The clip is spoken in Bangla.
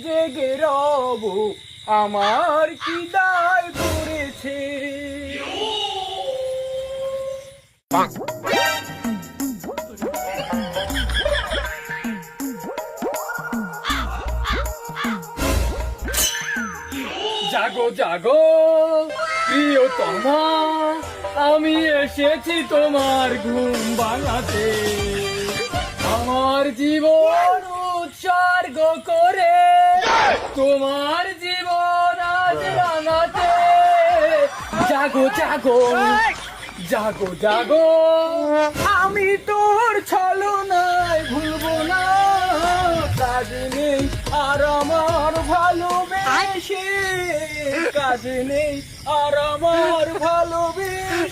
জেগে রব, আমার কি দায় পড়েছে। জাগো জাগো প্রিয়তমা, আমি এসেছি তোমার ঘুম ভাঙাতে। আমার জীবন উৎসর্গ করে তোমার জীবন আজ রাঙাতে। জাগো জাগো জাগো জাগো, আমি তোর ছলনায় ভুলবো না। কাজ নেই আর আমার ভালোবেসে, কাজ নেই আর আমার ভালোবেসে।